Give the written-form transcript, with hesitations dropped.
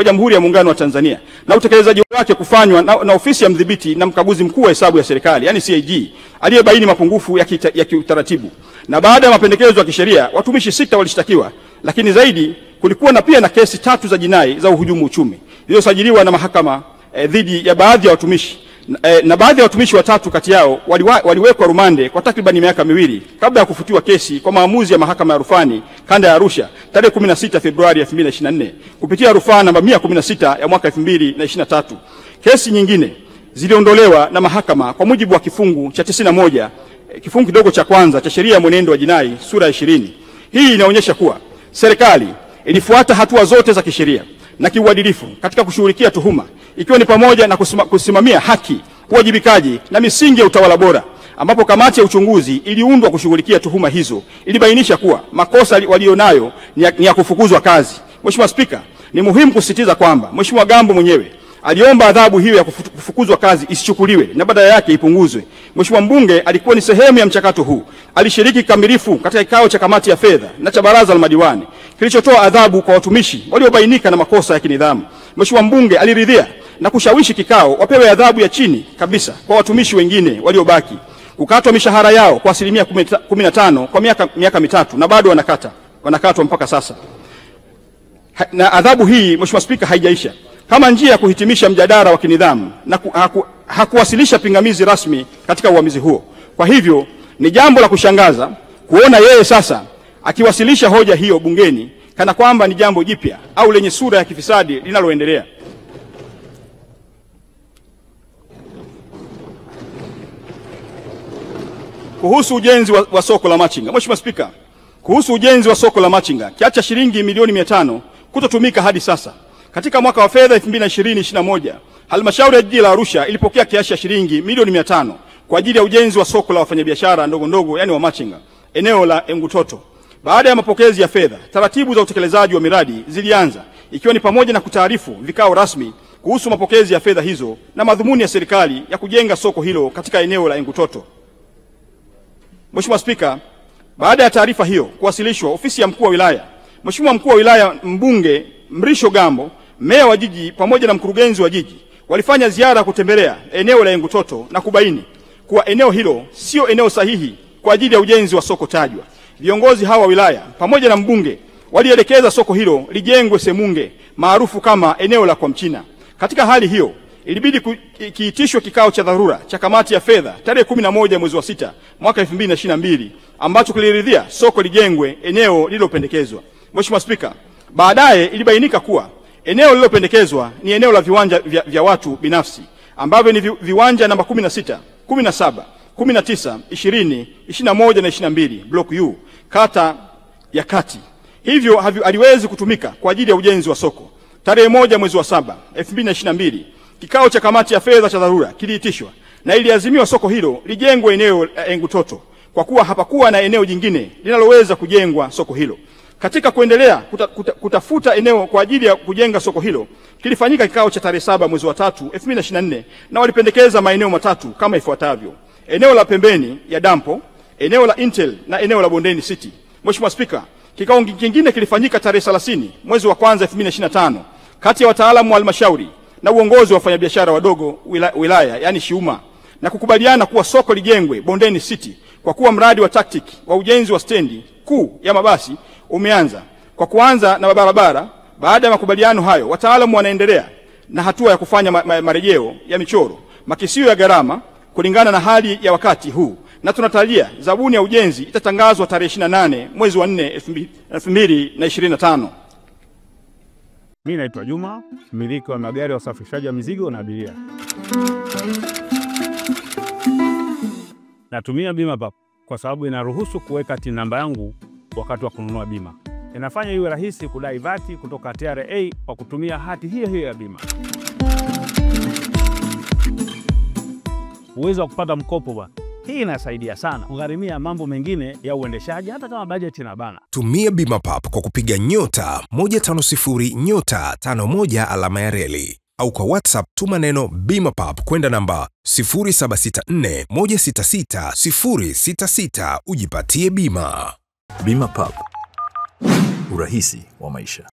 wa Jamhuri ya Muungano wa Tanzania na utekelezaji wake kufanywa na ofisi ya mdhibiti na mkaguzi mkuu wa hesabu ya serikali yani CAG aliyebaini mapungufu ya kiutaratibu. Na baada ya mapendekezo ya kisheria watumishi 6 walishtakiwa, lakini zaidi kulikuwa na pia na kesi 3 za jinai za uhujumu uchumi zilizosajiliwa na mahakama dhidi ya baadhi ya watumishi na baadhi ya watumishi 3 kati yao waliwekwa rumande kwa takriban miaka 2 kabla ya kufutiwa kesi kwa maamuzi ya mahakama ya rufani kanda ya Arusha tarehe 16 Februari 2024 kupitia rufaa namba 116 ya mwaka 2023. Kesi nyingine ziliondolewa na mahakama kwa mujibu wa kifungu cha 91 kifungu kidogo cha kwanza cha sheria ya mwenendo wa jinai sura ya 20. Hii inaonyesha kuwa serikali ilifuata hatua zote za kisheria na kiuadilifu katika kushughulikia tuhuma, ikiwa ni pamoja na kusimamia haki, uwajibikaji na misingi ya utawala bora, ambapo kamati ya uchunguzi iliundwa kushughulikia tuhuma hizo ilibainisha kuwa makosa walionayo ni ya kufukuzwa kazi. Mheshimiwa Spika, ni muhimu kusisitiza kwamba Mheshimiwa Gambo mwenyewe aliomba adhabu hiyo ya kufukuzwa kazi isichukuliwe na badala yake ipunguzwe. Mheshimiwa mbunge alikuwa ni sehemu ya mchakato huu. Alishiriki kikamilifu katika kikao cha kamati ya fedha na cha baraza la madiwani kilichotoa adhabu kwa watumishi waliobainika na makosa ya kinidhamu. Mheshimiwa mbunge aliridhia na kushawishi kikao wapewe adhabu ya chini kabisa kwa watumishi wengine waliobaki, kukatwa mishahara yao kwa 15% kwa miaka 3 na bado wanakatwa mpaka sasa. Na adhabu hii Mheshimiwa Spika haijaisha. Kama njia ya kuhitimisha mjadala wa kinidhamu na hakuwasilisha pingamizi rasmi katika uamuzi huo. Kwa hivyo ni jambo la kushangaza kuona yeye sasa akiwasilisha hoja hiyo bungeni kana kwamba ni jambo jipya au lenye sura ya kifisadi linaloendelea. Kuhusu ujenzi wa soko la machinga. Mheshimiwa Spika, kuhusu ujenzi wa soko la machinga, kiasi cha shilingi milioni 500 kutotumika hadi sasa. Katika mwaka wa fedha 2020-2021, halmashauri ya jiji la Arusha ilipokea kiasi cha shilingi milioni 500 kwa ajili ya ujenzi wa soko la wafanyabiashara ndogo ndogo yani wa machinga eneo la Engutoto. Baada ya mapokezi ya fedha, taratibu za utekelezaji wa miradi zilianza, ikiwa ni pamoja na kutaarifu vikao rasmi kuhusu mapokezi ya fedha hizo na madhumuni ya serikali ya kujenga soko hilo katika eneo la Engutoto. Mheshimiwa Spika, baada ya taarifa hiyo kuwasilishwa ofisi ya mkuu wa wilaya, Mheshimiwa mkuu wa wilaya mbunge Mrisho Gambo, meya wa jiji pamoja na mkurugenzi wa jiji walifanya ziara ya kutembelea eneo la Engutoto na kubaini kuwa eneo hilo sio eneo sahihi kwa ajili ya ujenzi wa soko tajwa. Viongozi hawa wa wilaya pamoja na mbunge walielekeza soko hilo lijengwe Semunge maarufu kama eneo la kwa Mchina. Katika hali hiyo ilibidi kiitishwe kikao cha dharura cha kamati ya fedha tarehe 11 mwezi wa 6 mwaka 2022 ambacho kiliridhia soko lijengwe eneo lililopendekezwa. Mheshimiwa Spika, baadaye ilibainika kuwa eneo lililopendekezwa ni eneo la viwanja vya watu binafsi ambavyo ni viwanja namba 16, 17, 19, 20, 21 na 22 block U kata ya Kati. Hivyo haliwezi kutumika kwa ajili ya ujenzi wa soko. Tarehe 1 mwezi wa 7 2022 kikao cha kamati ya fedha cha dharura kiliitishwa na iliazimiwa soko hilo lijengwe eneo Engutoto kwa kuwa hapakuwa na eneo jingine linaloweza kujengwa soko hilo. Katika kuendelea kutafuta eneo kwa ajili ya kujenga soko hilo, kilifanyika kikao cha tarehe 7 mwezi wa 3 2024 na walipendekeza maeneo matatu kama ifuatavyo: eneo la pembeni ya dampo, eneo la Intel na eneo la Bondeni City. Mheshimiwa Spika, kikao kingine kilifanyika tarehe 30 mwezi wa 1 2025 kati ya wataalamu wa halmashauri na uongozi wa wafanyabiashara wadogo wilaya yani Shiuma na kukubaliana kuwa soko lijengwe Bondeni City kwa kuwa mradi wa tactic wa ujenzi wa stendi kuu ya mabasi umeanza kwa kuanza na barabara. Baada ya makubaliano hayo, wataalamu wanaendelea na hatua ya kufanya marejeo ya michoro, makisio ya gharama kulingana na hali ya wakati huu, na tunatarajia zabuni ya ujenzi itatangazwa tarehe 28 mwezi wa 4 2025. Mimi naitwa Juma, mmiliki wa magari ya usafirishaji wa mizigo na abiria. Natumia bima PAP kwa sababu inaruhusu kuweka TIN namba yangu wakati wa kununua bima. Inafanya iwe rahisi kudai vati kutoka TRA kwa kutumia hati hiyo hiyo ya bima. Uwezo wa kupata mkopo bwana. Hii inasaidia sana kugharimia mambo mengine ya uendeshaji hata kama bajeti inabana. Tumia bima PAP kwa kupiga *150*51 alama ya reli au kwa WhatsApp tuma neno bima PAP kwenda namba 0764166066 ujipatie bima. Bima PAP, urahisi wa maisha.